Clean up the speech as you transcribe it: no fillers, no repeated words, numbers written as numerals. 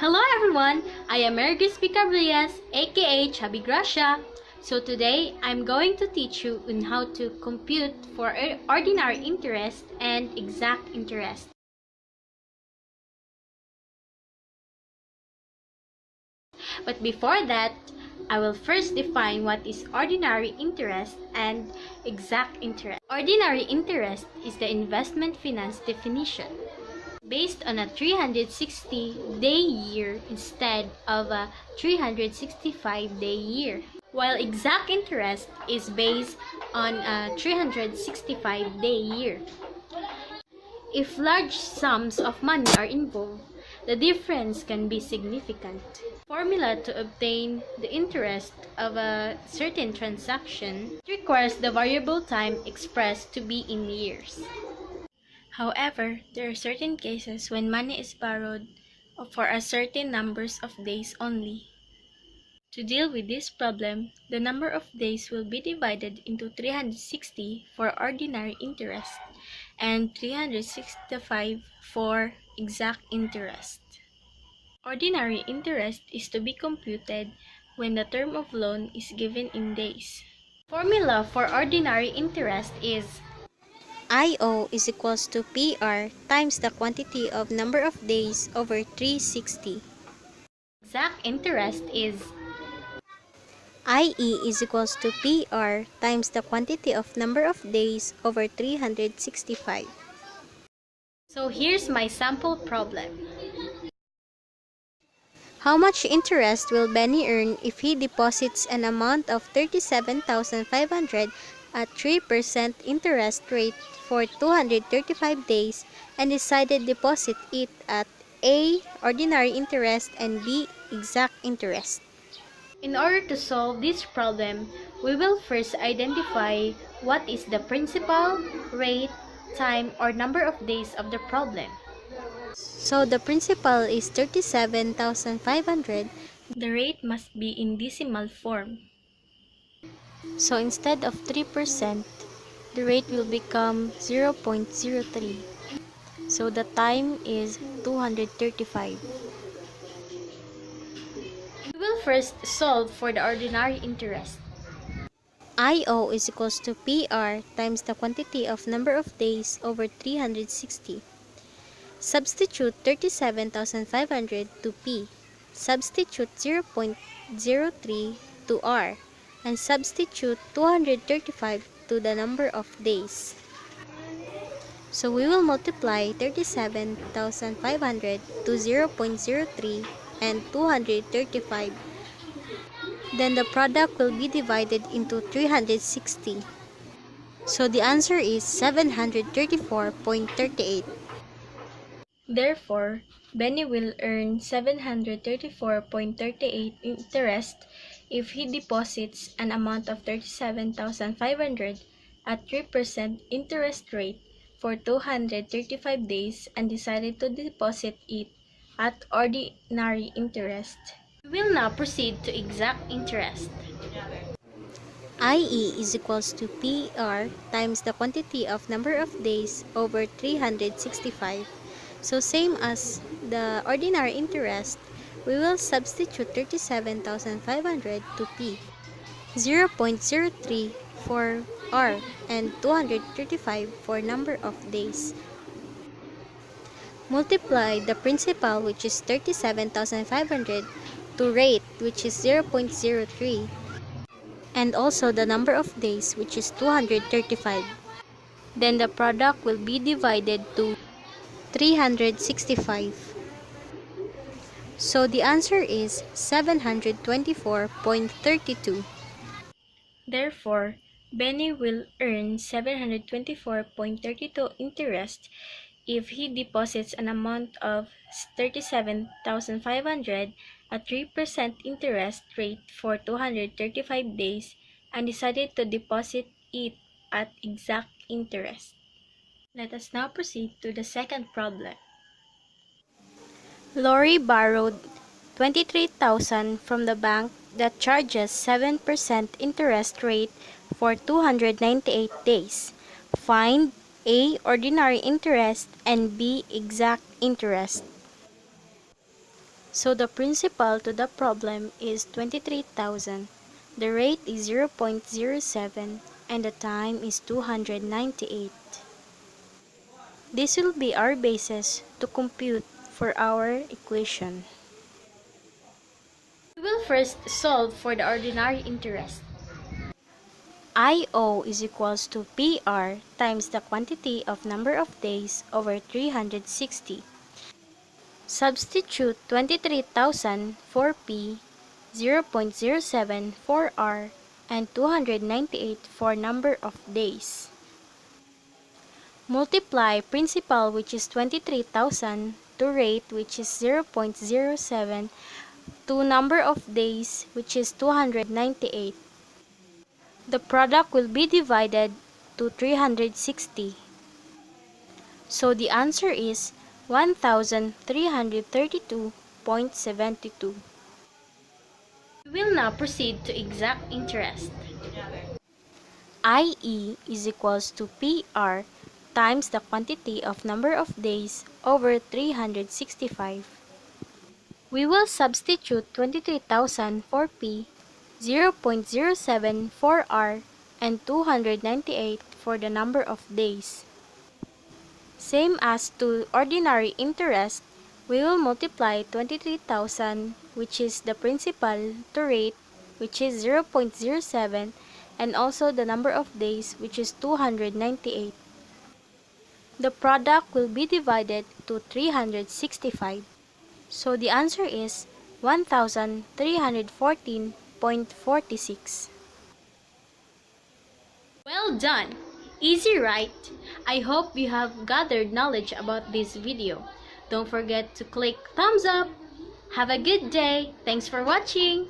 Hello everyone, I am Cabrillas, aka Chubby Gracia. So today, I'm going to teach you on how to compute for ordinary interest and exact interest. But before that, I will first define what is ordinary interest and exact interest. Ordinary interest is the investment finance definition, based on a 360-day year instead of a 365-day year, while exact interest is based on a 365-day year. If large sums of money are involved, the difference can be significant. Formula to obtain the interest of a certain transaction requires the variable time expressed to be in years. However, there are certain cases when money is borrowed for a certain numbers of days only. To deal with this problem, the number of days will be divided into 360 for ordinary interest and 365 for exact interest. Ordinary interest is to be computed when the term of loan is given in days. Formula for ordinary interest is IO is equals to PR times the quantity of number of days over 360. exact interest is IE is equals to PR times the quantity of number of days over 365. So here's my sample problem. How much interest will Benny earn if he deposits an amount of 37,500 at 3% interest rate for 235 days and decided deposit it at A. Ordinary interest and B. Exact interest? In order to solve this problem, we will first identify what is the principal, rate, time, or number of days of the problem. So the principal is 37,500. The rate must be in decimal form. So instead of 3%, the rate will become 0.03. So the time is 235. We will first solve for the ordinary interest. IO is equals to PR times the quantity of number of days over 360. Substitute 37,500 to P. Substitute 0.03 to R. And substitute 235 to the number of days. So we will multiply 37,500 to 0.03 and 235. Then the product will be divided into 360. So the answer is 734.38. Therefore, Benny will earn 734.38 interest if he deposits an amount of 37,500 at 3% interest rate for 235 days and decided to deposit it at ordinary interest. We will now proceed to exact interest. IE is equals to PR times the quantity of number of days over 365. So same as the ordinary interest, we will substitute 37,500 to P, 0.03 for R, and 235 for number of days. Multiply the principal, which is 37,500, to rate, which is 0.03, and also the number of days, which is 235. Then the product will be divided to 365. So the answer is 724.32. Therefore, Benny will earn 724.32 interest if he deposits an amount of 37,500 at 3% interest rate for 235 days and decided to deposit it at exact interest. Let us now proceed to the second problem. Lori borrowed 23,000 from the bank that charges 7% interest rate for 298 days. Find A. Ordinary interest and B. Exact interest. So the principal to the problem is 23,000. The rate is 0.07 and the time is 298. This will be our basis to compute for our equation. We will first solve for the ordinary interest. IO is equals to PR times the quantity of number of days over 360. Substitute 23,000 for P, 0.07 for R, and 298 for number of days. Multiply principal, which is 23,000, to rate, which is 0.07, to number of days, which is 298. The product will be divided to 360. So the answer is 1,332.72. We will now proceed to exact interest. IE is equals to PR times the quantity of number of days over 365. We will substitute 23,000 for P, 0.07 for R, and 298 for the number of days. Same as to ordinary interest, we will multiply 23,000, which is the principal, to rate, which is 0.07, and also the number of days, which is 298. The product will be divided to 365. So the answer is 1,314.46. Well done! Easy, right? I hope you have gathered knowledge about this video. Don't forget to click thumbs up. Have a good day. Thanks for watching.